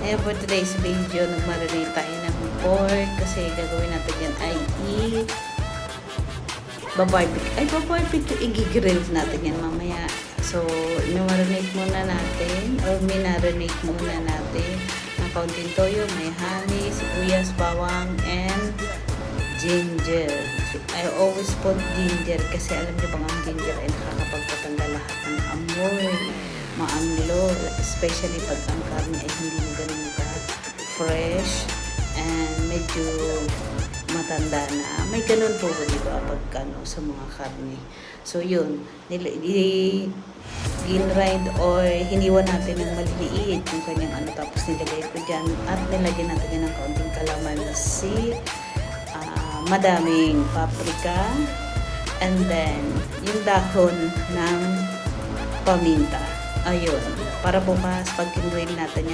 Ngayon for today's video, nagmarinate tayo ng pork kasi gagawin natin yan ay barbecue, i-grill natin yan mamaya. So, i-marinate muna natin or minarinate muna natin ng kaunting toyo, may honey, sibuyas, bawang, and ginger. I always put ginger kasi alam niyo bang ang ginger ay nakakapagpatanda lahat ng amoy, maamlo, especially pag ang karne ay hindi na ganun ka fresh and medyo matanda na. May ganun po ba diba pag sa mga karne. So yun, ginrind or hiniwa natin ng maliliit yung kanyang tapos nilagay ko dyan at nilagyan natin yan ng kaunting kalamansi, madaming paprika, and then yung dahon ng paminta. Ayun, para bukas pag ginrill natin yan